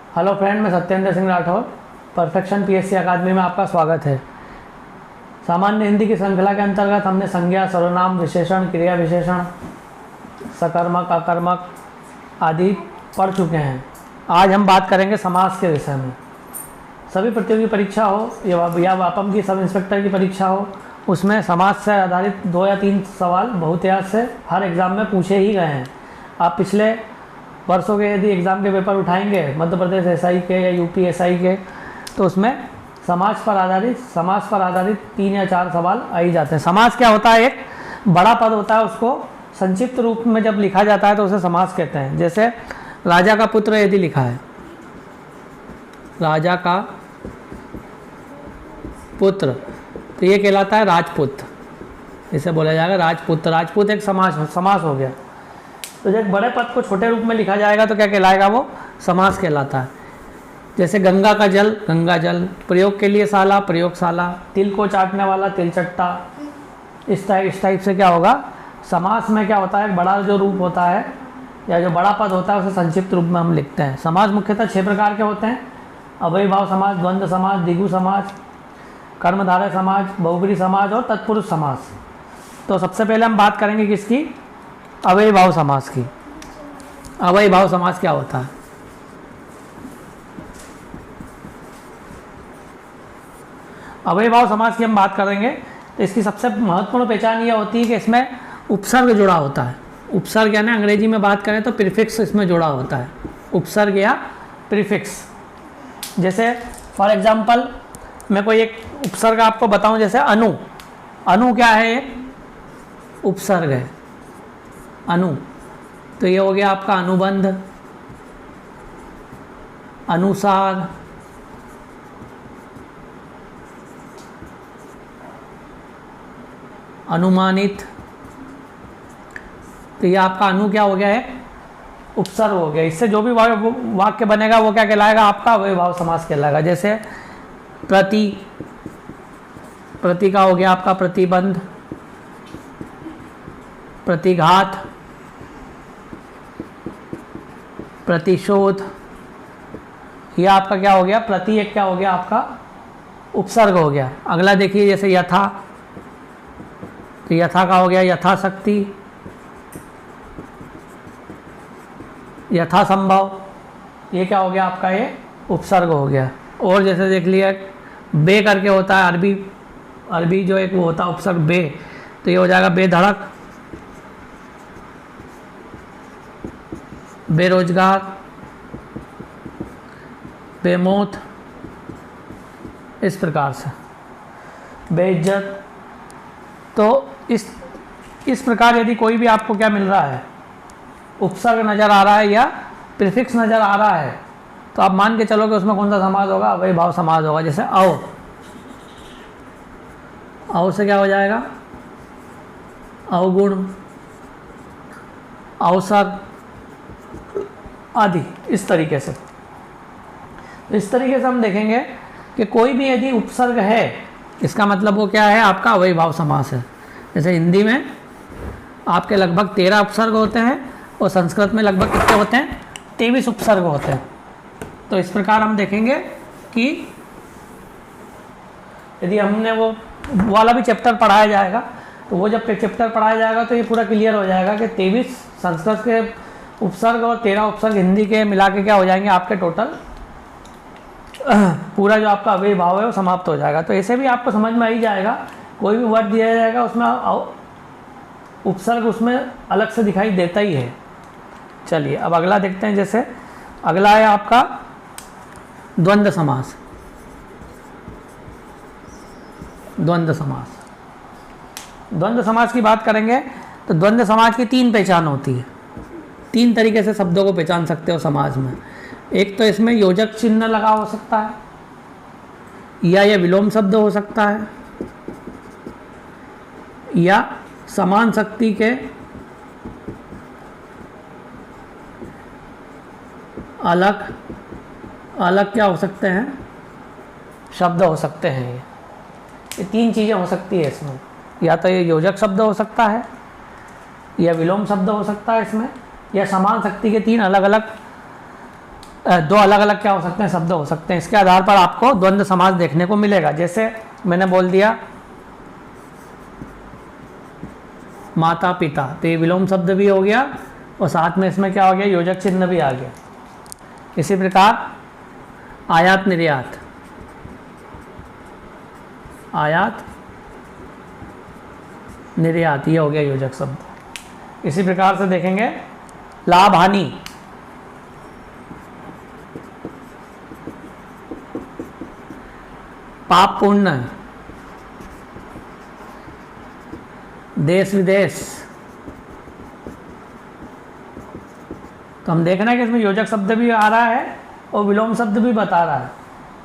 Hello friend, मैं Satyendra Singh Rathore. Perfection PSC अकादमी में आपका स्वागत है। सामान्य हिंदी की श्रृंखला के अंतर्गत हमने संज्ञा, सर्वनाम, विशेषण, क्रिया विशेषण, सकर्मक, अकर्मक आदि पढ़ चुके हैं। आज हम बात करेंगे समास के विषय में। सभी प्रतियोगी परीक्षा हो या वापम की सब इंस्पेक्टर की परीक्षा हो, उसमें समास से आधारित 2 या 3 सवाल बहुतायत से हर एग्ज़ाम में पूछे ही गए हैं। आप पिछले वर्षों के यदि एग्ज़ाम के पेपर उठाएंगे, मध्य प्रदेश एसआई के या यूपी एसआई के, तो उसमें समास पर आधारित 3 या 4 सवाल आ ही जाते हैं। समास क्या होता है? एक बड़ा पद होता है, उसको संक्षिप्त रूप में जब लिखा जाता है तो उसे समास कहते हैं। जैसे राजा का पुत्र यदि लिखा है, राजा का पुत्र, तो ये कहलाता है राजपुत्र। इसे बोला जाएगा राजपुत्र। राजपूत एक समास हो गया। तो जब बड़े पद को छोटे रूप में लिखा जाएगा तो क्या कहलाएगा? वो समास कहलाता है। जैसे गंगा का जल, गंगा जल। प्रयोग के लिए साला, प्रयोगशाला। तिल को चाटने वाला, तिलचट्टा। इस टाइप से क्या होगा? समास में क्या होता है? बड़ा जो रूप होता है या जो बड़ा पद होता है उसे संक्षिप्त रूप में हम लिखते हैं। समास मुख्यतः 6 प्रकार के होते हैं: अव्ययीभाव समास, द्वंद्व समास, द्विगु समास, कर्मधारय समास, बहुब्रीहि समास और तत्पुरुष समास। तो सबसे पहले हम बात करेंगे किसकी? अव्ययीभाव समास की। अव्ययीभाव समास क्या होता है? अव्ययीभाव समास की हम बात करेंगे तो इसकी सबसे महत्वपूर्ण पहचान यह होती है कि इसमें उपसर्ग जुड़ा होता है। उपसर्ग यानी अंग्रेजी में बात करें तो प्रीफिक्स इसमें जुड़ा होता है। उपसर्ग या प्रीफिक्स। जैसे फॉर एग्जांपल मैं कोई एक उपसर्ग आपको बताऊं, जैसे अनु। अनु क्या है? एक उपसर्ग है, अनु। तो ये हो गया आपका अनुबंध, अनुसार, अनुमानित। तो ये आपका अनु क्या हो गया है? उपसर्ग हो गया। इससे जो भी वाक्य बनेगा वो क्या कहलाएगा? आपका अव्ययीभाव समास कहलाएगा। जैसे प्रति, प्रति का हो गया आपका प्रतिबंध, प्रतिघात, प्रतिशोध। यह आपका क्या हो गया? प्रति एक क्या हो गया? आपका उपसर्ग हो गया। अगला देखिए, जैसे यथा। तो यथा का हो गया यथाशक्ति, यथासंभव। ये क्या हो गया आपका? ये उपसर्ग हो गया। और जैसे देख लिया, बे करके होता है, अरबी जो एक वो होता है उपसर्ग बे, तो ये हो जाएगा बेधड़क, बेरोजगार, बेमौत। इस प्रकार से बेइज्जत। तो इस प्रकार यदि कोई भी आपको क्या मिल रहा है, उपसर्ग नज़र आ रहा है या प्रीफिक्स नज़र आ रहा है, तो आप मान के चलो कि उसमें कौन सा समास होगा? अव्ययीभाव समास होगा। जैसे अव, अव से क्या हो जाएगा? अवगुण, अवसर आदि। इस तरीके से हम देखेंगे कि कोई भी यदि उपसर्ग है, इसका मतलब वो क्या है? आपका अव्ययीभाव समास है। जैसे हिंदी में आपके लगभग 13 उपसर्ग होते हैं और संस्कृत में लगभग कितने होते हैं? 23 उपसर्ग होते हैं। तो इस प्रकार हम देखेंगे कि यदि हमने वो वाला भी चैप्टर पढ़ाया जाएगा, तो वो जब चैप्टर पढ़ाया जाएगा तो ये पूरा क्लियर हो जाएगा कि 23 संस्कृत के उपसर्ग और 13 उपसर्ग हिंदी के मिला के क्या हो जाएंगे? आपके टोटल पूरा जो आपका अव्ययीभाव है वो समाप्त हो जाएगा। तो ऐसे भी आपको समझ में आ ही जाएगा। कोई भी वर्ड दिया जाएगा उसमें उपसर्ग उसमें अलग से दिखाई देता ही है। चलिए अब अगला देखते हैं। जैसे अगला है आपका द्वंद्व समास। द्वंद्व समास, द्वंद्व समास की बात करेंगे तो द्वंद्व समास की 3 पहचान होती है। 3 तरीके से शब्दों को पहचान सकते हो समास में। एक तो इसमें योजक चिन्ह लगा हो सकता है, या यह विलोम शब्द हो सकता है, या समान शक्ति के अलग अलग क्या हो सकते हैं? शब्द हो सकते हैं। ये 3 चीज़ें हो सकती है इसमें। या तो ये योजक शब्द हो सकता है, या विलोम शब्द हो सकता है इसमें, या समान शक्ति के 3 अलग अलग दो अलग अलग क्या हो सकते हैं, शब्द हो सकते हैं। इसके आधार पर आपको द्वंद्व समास देखने को मिलेगा। जैसे मैंने बोल दिया माता पिता, तो ये विलोम शब्द भी हो गया और साथ में इसमें क्या हो गया, योजक चिन्ह भी आ गया। इसी प्रकार आयात निर्यात, आयात निर्यात, ये हो गया योजक शब्द। इसी प्रकार से देखेंगे लाभ हानि, पाप पुण्य, देश विदेश। तो हम देख रहे हैं कि इसमें योजक शब्द भी आ रहा है और विलोम शब्द भी बता रहा है,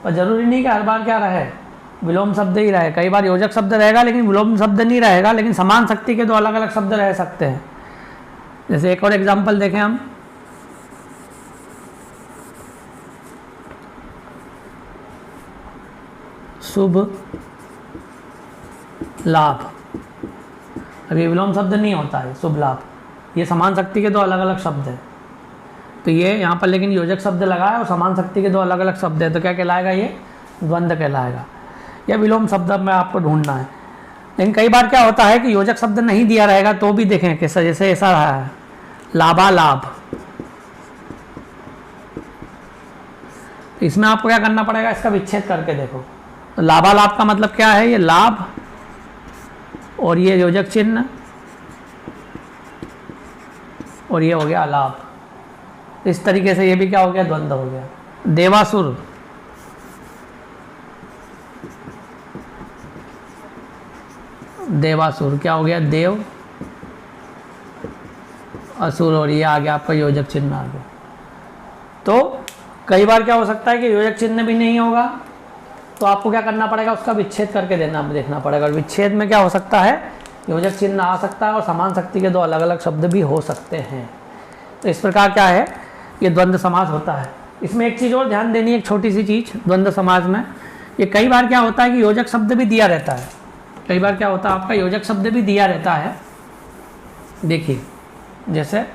पर जरूरी नहीं कि हर बार क्या रहे विलोम शब्द ही रहे। कई बार योजक शब्द रहेगा लेकिन विलोम शब्द नहीं रहेगा, लेकिन समान शक्ति के दो अलग अलग शब्द रह सकते हैं। जैसे एक और एग्जांपल देखें हम, शुभ लाभ। अब ये विलोम शब्द नहीं होता है शुभ लाभ, ये समान शक्ति के दो अलग अलग शब्द हैं। तो ये यहाँ पर लेकिन योजक शब्द लगा है और समान शक्ति के दो अलग अलग शब्द हैं, तो क्या कहलाएगा, ये द्वंद्व कहलाएगा। या विलोम शब्द में आपको ढूंढना है। लेकिन कई बार क्या होता है कि योजक शब्द नहीं दिया रहेगा तो भी देखें कैसा, जैसे ऐसा रहा है लाभालाभ। इसमें आपको क्या करना पड़ेगा, इसका विच्छेद करके देखो। तो लाभालाभ का मतलब क्या है, ये लाभ और ये योजक चिन्ह और ये हो गया अलाभ। इस तरीके से ये भी क्या हो गया, द्वंद्व हो गया। देवासुर, देवासुर क्या हो गया, देव असुर, और ये आ गया आपका योजक चिन्ह आ गया। तो कई बार क्या हो सकता है कि योजक चिन्ह भी नहीं होगा, तो आपको क्या करना पड़ेगा, उसका विच्छेद करके देखना पड़ेगा। और विच्छेद में क्या हो सकता है, योजक चिन्ह आ सकता है और समान शक्ति के दो अलग अलग शब्द भी हो सकते हैं। तो इस प्रकार क्या है, ये द्वंद्व समास होता है। इसमें एक चीज़ और ध्यान देनी है, एक छोटी सी चीज़ द्वंद्व समास में, ये कई बार क्या होता है कि योजक शब्द भी दिया रहता है। कई बार क्या होता है, आपका योजक शब्द भी दिया रहता है। देखिए जैसे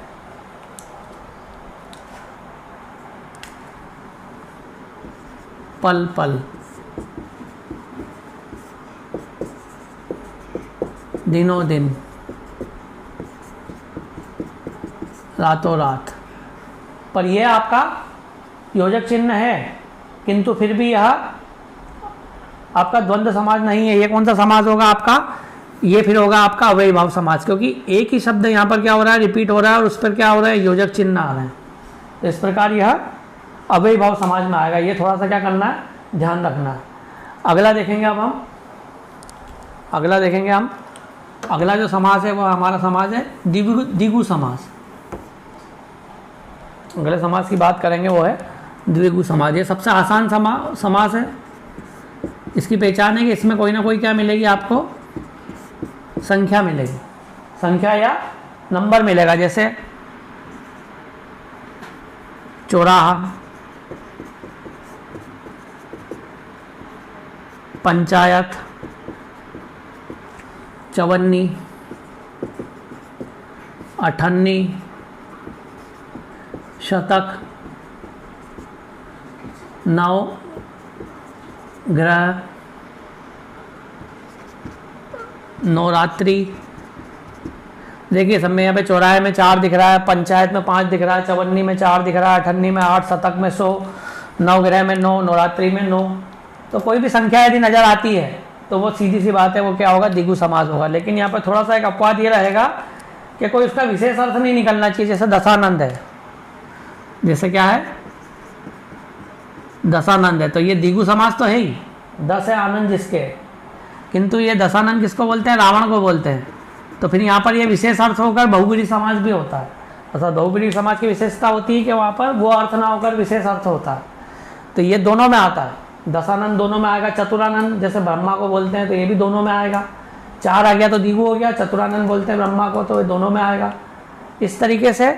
पल पल, दिनों दिन, रातों रात, पर यह आपका योजक चिन्ह है, किंतु फिर भी यह आपका द्वंद्व समाज नहीं है। ये कौन सा समाज होगा आपका, ये फिर होगा आपका अव्ययी भाव समाज, क्योंकि एक ही शब्द यहाँ पर क्या हो रहा है, रिपीट हो रहा है और उस पर क्या हो रहा है, योजक चिन्ह आ रहे हैं। तो इस प्रकार यह अव्ययी भाव समाज में आएगा। ये थोड़ा सा क्या करना है, ध्यान रखना है। अगला देखेंगे अब हम, अगला देखेंगे हम, अगला जो समास है वो हमारा समास है द्विगु समास। अगले समास की बात करेंगे वो है द्विगु समास। ये सबसे आसान समास है। इसकी पहचान है कि इसमें कोई ना कोई क्या मिलेगी, आपको संख्या मिलेगी, संख्या या नंबर मिलेगा। जैसे चौराहा, पंचायत, चवन्नी, अठन्नी, शतक, नौ ग्रह, नवरात्रि। देखिए सब में यहाँ पे चौराहे में 4 दिख रहा है, पंचायत में 5 दिख रहा है, चवन्नी में 4 दिख रहा है, अठन्नी में 8, शतक में 100, नवग्रह में 9, नवरात्रि में 9। तो कोई भी संख्या यदि नज़र आती है तो वो सीधी सी बात है, वो क्या होगा, द्विगु समास होगा। लेकिन यहाँ पर थोड़ा सा एक अपवाद ये रहेगा कि कोई उसका विशेष अर्थ नहीं निकलना चाहिए। जैसे दशानंद है, जैसे क्या है, दशानंद है, तो ये द्विगु समास तो है ही, 10 है आनंद जिसके, किंतु ये दशानंद किसको बोलते हैं, रावण को बोलते हैं। तो फिर यहाँ पर ये विशेष अर्थ होकर बहुब्रीहि समास भी होता है। अर्थात बहुब्रीहि समास की विशेषता होती है कि वहाँ पर वो अर्थ ना होकर विशेष अर्थ होता है। तो ये दोनों में आता है, दशानंद दोनों में आएगा। चतुरानंद जैसे ब्रह्मा को बोलते हैं तो ये भी दोनों में आएगा। 4 आ गया तो द्विगु हो गया, चतुरानंद बोलते हैं ब्रह्मा को तो ये दोनों में आएगा। इस तरीके से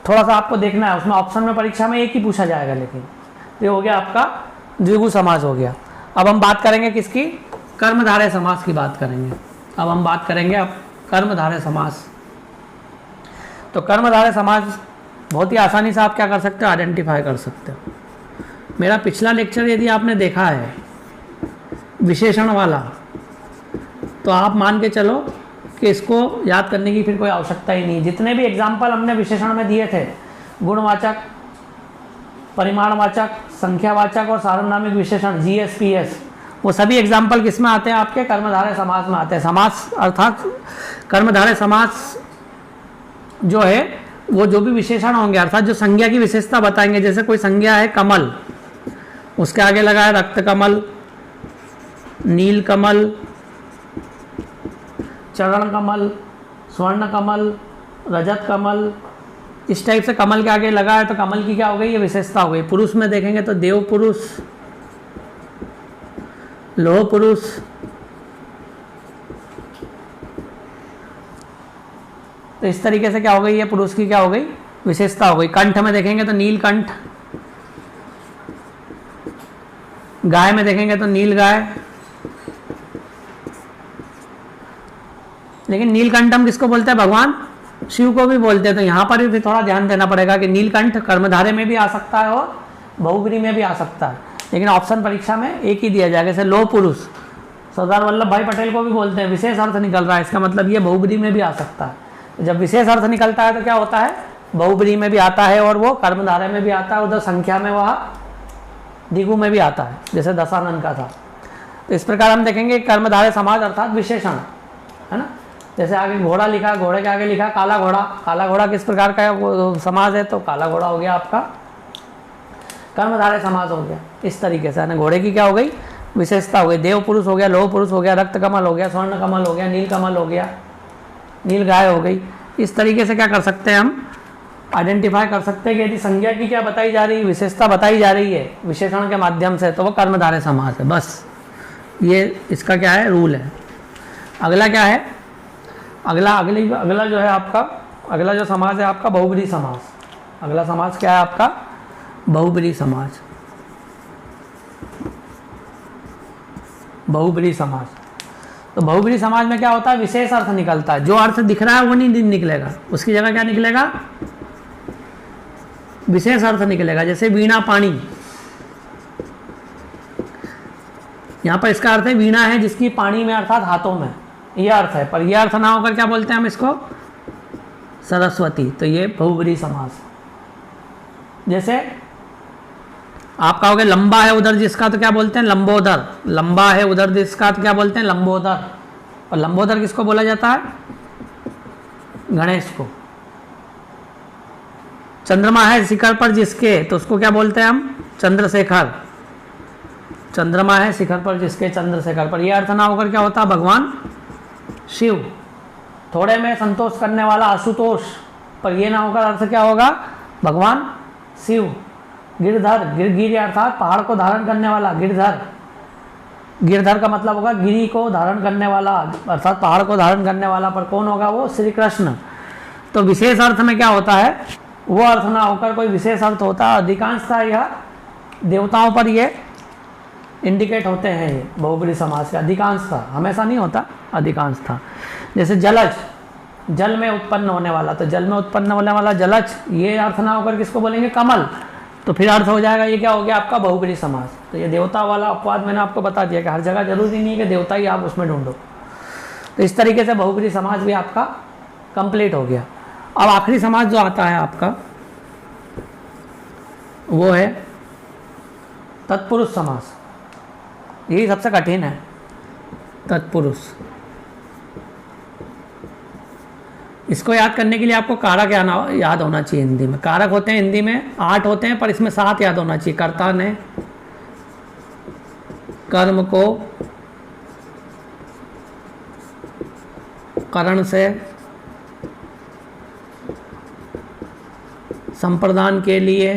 थोड़ा सा आपको देखना है, उसमें ऑप्शन में परीक्षा में एक ही पूछा जाएगा। लेकिन ये हो गया आपका द्विगु समास हो गया। अब हम बात करेंगे किसकी, कर्मधारय समास की बात करेंगे। अब हम बात करेंगे अब कर्मधारय समास। तो कर्मधारय समास बहुत ही आसानी से आप क्या कर सकते हो, आइडेंटिफाई कर सकते हो। मेरा पिछला लेक्चर यदि आपने देखा है विशेषण वाला, तो आप मान के चलो कि इसको याद करने की फिर कोई आवश्यकता ही नहीं। जितने भी एग्जाम्पल हमने विशेषण में दिए थे, गुणवाचक, परिमाणवाचक, संख्यावाचक और सार्वनामिक विशेषण, जीएस, वो सभी एग्जाम्पल किस में आते हैं, आपके कर्मधारय समास में आते हैं। समास अर्थात कर्मधारय समास जो है वो जो भी विशेषण होंगे अर्थात जो संज्ञा की विशेषता बताएंगे, जैसे कोई संज्ञा है कमल, उसके आगे लगा है रक्त कमल, नील कमल, चरण कमल, स्वर्ण कमल, रजत कमल, इस टाइप से कमल के आगे लगा है, तो कमल की क्या हो गई, ये विशेषता हो गई। पुरुष में देखेंगे तो देव पुरुष, लोह पुरुष, तो इस तरीके से क्या हो गई, ये पुरुष की क्या हो गई, विशेषता हो गई। कंठ में देखेंगे तो नीलकंठ, गाय में देखेंगे तो नील गाय। लेकिन नीलकंठ हम किसको बोलते हैं, भगवान शिव को भी बोलते हैं। तो यहाँ पर भी थोड़ा ध्यान देना पड़ेगा कि नीलकंठ कर्मधारय में भी आ सकता है और बहुब्री में भी आ सकता है, लेकिन ऑप्शन परीक्षा में एक ही दिया जाएगा। जैसे लोह पुरुष सरदार वल्लभ भाई पटेल को भी बोलते हैं, विशेष अर्थ निकल रहा है, इसका मतलब ये बहुब्री में भी आ सकता है। जब विशेष अर्थ निकलता है तो क्या होता है, बहुब्री में भी आता है और वो कर्मधारय में भी आता है, उधर संख्या में वह द्विगु में भी आता है, जैसे दशानन का था। तो इस प्रकार हम देखेंगे कर्मधारय समाज अर्थात विशेषण, है ना। जैसे आगे घोड़ा लिखा, घोड़े के आगे लिखा काला घोड़ा, काला घोड़ा किस प्रकार का समाज है, तो काला घोड़ा हो गया आपका कर्मधारय समाज हो गया। इस तरीके से घोड़े की क्या हो गई, विशेषता हो गई। देव पुरुष हो गया, लोह पुरुष हो गया, रक्त कमल हो गया, स्वर्ण कमल हो गया, नील कमल हो गया, नील गाय हो गई। इस तरीके से क्या कर सकते हैं, हम आइडेंटिफाई कर सकते हैं कि यदि संज्ञा की क्या बताई जा रही है, विशेषता बताई जा रही है विशेषण के माध्यम से, तो वो कर्मधारय समाज है। बस ये इसका क्या है, रूल है। अगला क्या है, अगला जो है आपका, अगला जो समाज है आपका बहुब्री समाज। अगला समाज क्या है आपका, बहुब्री समाज। बहुब्री समाज, तो बहुब्री समाज में क्या होता है, विशेष अर्थ निकलता है। जो अर्थ दिख रहा है वो नहीं निकलेगा, उसकी जगह क्या निकलेगा, विशेष अर्थ निकलेगा। जैसे वीणा पाणी, यहां पर इसका अर्थ है वीणा है जिसकी पाणी में अर्थात हाथों में, ये अर्थ है। पर यह अर्थ ना होकर क्या बोलते हैं हम इसको, सरस्वती। तो ये बहुब्री समास। जैसे आप कहोगे लंबा है उधर जिसका, तो क्या बोलते हैं, लंबोदर। लंबा है उधर जिसका, तो क्या बोलते हैं, लंबोदर। और लंबोदर किसको बोला जाता है, गणेश को। चंद्रमा है शिखर पर जिसके, तो उसको क्या बोलते हैं हम, चंद्रशेखर। चंद्रमा है शिखर पर जिसके, चंद्रशेखर। पर यह अर्थ ना होकर क्या होता है, भगवान शिव। थोड़े में संतोष करने वाला आशुतोष, पर यह ना होकर अर्थ क्या होगा, भगवान शिव। गिरधर, गिर अर्थात पहाड़ को धारण करने वाला, गिरधर। गिरधर का मतलब होगा गिरी को धारण करने वाला, अर्थात पहाड़ को धारण करने वाला। पर कौन होगा, वो श्री कृष्ण। तो विशेष अर्थ में क्या होता है, वो अर्थ ना होकर कोई विशेष अर्थ होता है। अधिकांशतः यह देवताओं पर ये इंडिकेट होते हैं, ये बहुब्री समास के अधिकांशतः, हमेशा नहीं होता, अधिकांशतः। जैसे जलज, जल में उत्पन्न होने वाला, तो जल में उत्पन्न होने वाला जलज, ये अर्थ ना होकर किसको बोलेंगे, कमल। तो फिर अर्थ हो जाएगा, ये क्या हो गया आपका, बहुब्री समास। तो ये देवता वाला अपवाद मैंने आपको बता दिया कि हर जगह जरूरी नहीं है कि देवता ही आप उसमें ढूंढो। तो इस तरीके से बहुब्री समाज भी आपका कंप्लीट हो गया। अब आखिरी समाज जो आता है आपका, वो है तत्पुरुष समास। यही सबसे कठिन है, तत्पुरुष। इसको याद करने के लिए आपको कारक याद होना चाहिए। हिंदी में कारक होते हैं, हिंदी में 8 होते हैं, पर इसमें 7 याद होना चाहिए। कर्ता ने कर्म को करण से संप्रदान के लिए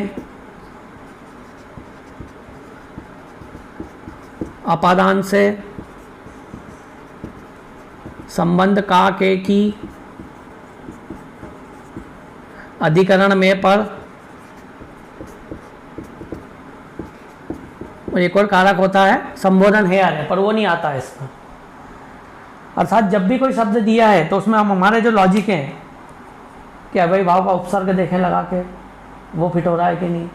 अपादान से संबंध का के की अधिकरण में पर, और एक और कारक होता है संबोधन हेयर है, पर वो नहीं आता है इसमें। अर्थात जब भी कोई शब्द दिया है तो उसमें हम हमारे जो लॉजिक हैं, क्या भाई भाव का उपसर्ग देखें लगा के, वो फिट हो रहा है कि नहीं,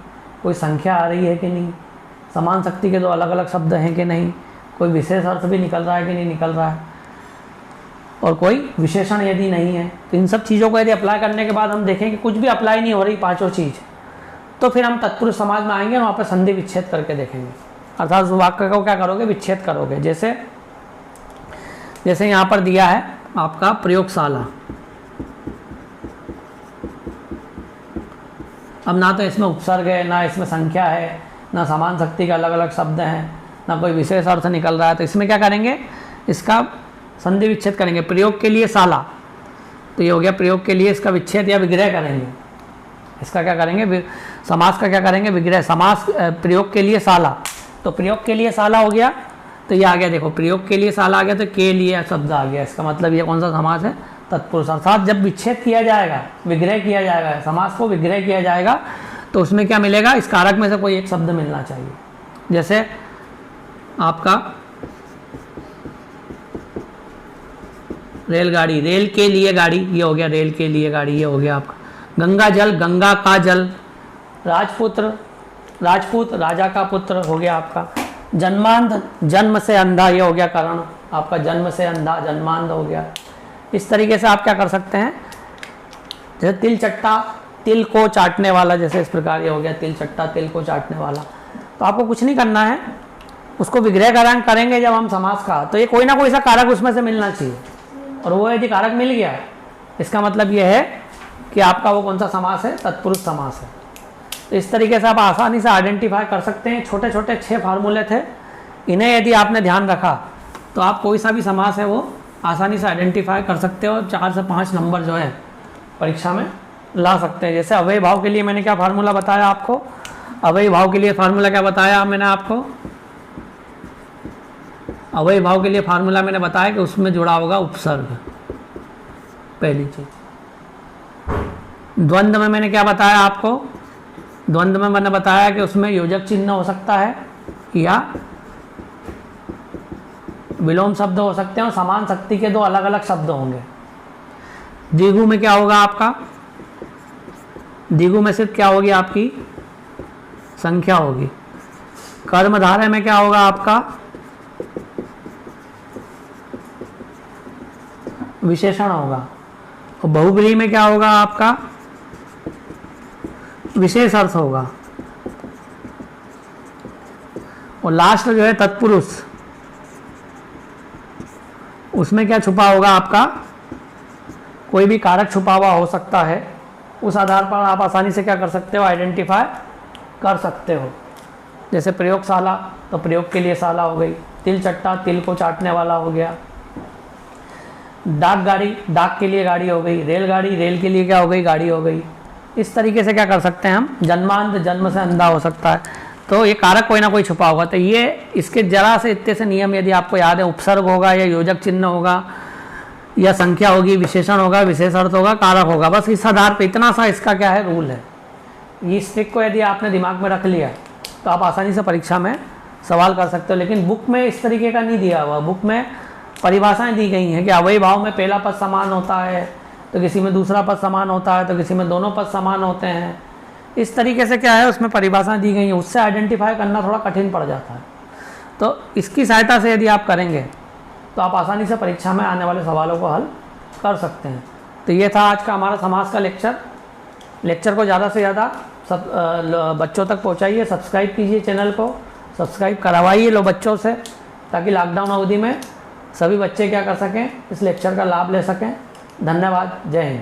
कोई संख्या आ रही है कि नहीं, समान शक्ति के दो अलग अलग शब्द हैं कि नहीं, कोई विशेष अर्थ भी निकल रहा है कि नहीं निकल रहा है, और कोई विशेषण यदि नहीं है। तो इन सब चीज़ों को यदि अप्लाई करने के बाद हम देखें कि कुछ भी अप्लाई नहीं हो रही पांचों चीज़, तो फिर हम तत्पुरुष समाज में आएंगे और वहाँ पर संधि विच्छेद करके देखेंगे, अर्थात उस वाक्य को क्या करोगे, विच्छेद करोगे। जैसे यहाँ पर दिया है आपका प्रयोगशाला। अब ना तो इसमें उपसर्ग है, ना इसमें संख्या है, ना समान शक्ति के अलग अलग शब्द हैं, ना कोई विशेष अर्थ निकल रहा है। तो इसमें क्या करेंगे, इसका संधि विच्छेद करेंगे। प्रयोग के लिए शाला, तो ये हो गया प्रयोग के लिए, इसका विच्छेद या विग्रह करेंगे। इसका क्या करेंगे, समास का क्या करेंगे, विग्रह। समास प्रयोग के लिए शाला, तो प्रयोग के लिए शाला हो गया, तो ये आ गया, देखो प्रयोग के लिए शाला आ गया, तो के लिए शब्द आ गया। इसका मतलब ये कौन सा समास है, तत्पुरुष। अर्थात जब विच्छेद किया जाएगा, विग्रह किया जाएगा, समास को विग्रह किया जाएगा, तो उसमें क्या मिलेगा, इस कारक में से कोई एक शब्द मिलना चाहिए। जैसे आपका रेलगाड़ी, रेल के लिए गाड़ी, ये हो गया रेल के लिए गाड़ी, ये हो गया आपका। गंगा जल, गंगा का जल। राजपुत्र, राजपूत, राजा का पुत्र हो गया आपका। जन्मांध, जन्म से अंधा, ये हो गया करण आपका, जन्म से अंधा, जन्मांध हो गया। इस तरीके से आप क्या कर सकते हैं, जैसे तिल चट्टा, तिल को चाटने वाला, जैसे इस प्रकार ये हो गया तिल चट्टा, तिल को चाटने वाला। तो आपको कुछ नहीं करना है, उसको विग्रह करेंगे जब हम समास का, तो ये कोई ना कोई सा कारक उसमें से मिलना चाहिए, और वो यदि कारक मिल गया, इसका मतलब ये है कि आपका वो कौन सा समास है, तत्पुरुष समास है। तो इस तरीके से आप आसानी से आइडेंटिफाई कर सकते हैं। छोटे छोटे 6 फार्मूले थे, इन्हें यदि आपने ध्यान रखा तो आप कोई सा भी समास है वो आसानी से आइडेंटिफाई कर सकते हो, 4 से 5 नंबर जो है परीक्षा में ला सकते हैं। जैसे अव्ययी भाव के लिए मैंने क्या फार्मूला बताया आपको, अव्ययी भाव के लिए फार्मूला क्या बताया मैंने आपको, अव्ययी भाव के लिए फार्मूला मैंने बताया कि उसमें जुड़ा होगा उपसर्ग, पहली चीज। द्वंद्व में मैंने क्या बताया आपको, द्वंद्व में मैंने बताया कि उसमें योजक चिन्ह हो सकता है या विलोम शब्द हो सकते हैं, और समान शक्ति के 2 अलग अलग शब्द होंगे। द्विगु में क्या होगा आपका, द्विगु में सिर्फ क्या होगी आपकी संख्या होगी। कर्मधारय में क्या होगा आपका विशेषण होगा, और बहुब्रीहि में क्या होगा आपका विशेष अर्थ होगा, और लास्ट जो है तत्पुरुष, उसमें क्या छुपा होगा आपका, कोई भी कारक छुपा हुआ हो सकता है। उस आधार पर आप आसानी से क्या कर सकते हो, आइडेंटिफाई कर सकते हो। जैसे प्रयोगशाला, तो प्रयोग के लिए शाला हो गई। तिल चट्टा, तिल को चाटने वाला हो गया। डाक गाड़ी, डाक के लिए गाड़ी हो गई। रेलगाड़ी, रेल के लिए क्या हो गई, गाड़ी हो गई। इस तरीके से क्या कर सकते हैं हम, जन्मांध, जन्म से अंधा हो सकता है, तो ये कारक कोई ना कोई छुपा होगा। तो ये इसके जरा से इतने से नियम यदि आपको याद है, उपसर्ग होगा या योजक चिन्ह होगा या संख्या होगी, विशेषण होगा, विशेष अर्थ होगा, कारक होगा, बस इस आधार पे इतना सा इसका क्या है रूल है। इस ट्रिक को यदि आपने दिमाग में रख लिया तो आप आसानी से परीक्षा में सवाल कर सकते हो। लेकिन बुक में इस तरीके का नहीं दिया हुआ, बुक में परिभाषाएं दी गई हैं कि अव्ययी भाव में पहला पद समान होता है, तो किसी में दूसरा पद समान होता है, तो किसी में दोनों पद समान होते हैं। इस तरीके से क्या है उसमें परिभाषाएं दी गई हैं, उससे आइडेंटिफाई करना थोड़ा कठिन पड़ जाता है। तो इसकी सहायता से यदि आप करेंगे तो आप आसानी से परीक्षा में आने वाले सवालों को हल कर सकते हैं। तो ये था आज का हमारा समास का लेक्चर को ज़्यादा से ज़्यादा सब बच्चों तक पहुंचाइए, सब्सक्राइब कीजिए चैनल को, सब्सक्राइब करवाइए लो बच्चों से, ताकि लॉकडाउन अवधि में सभी बच्चे क्या कर सकें, इस लेक्चर का लाभ ले सकें। धन्यवाद, जय हिंद।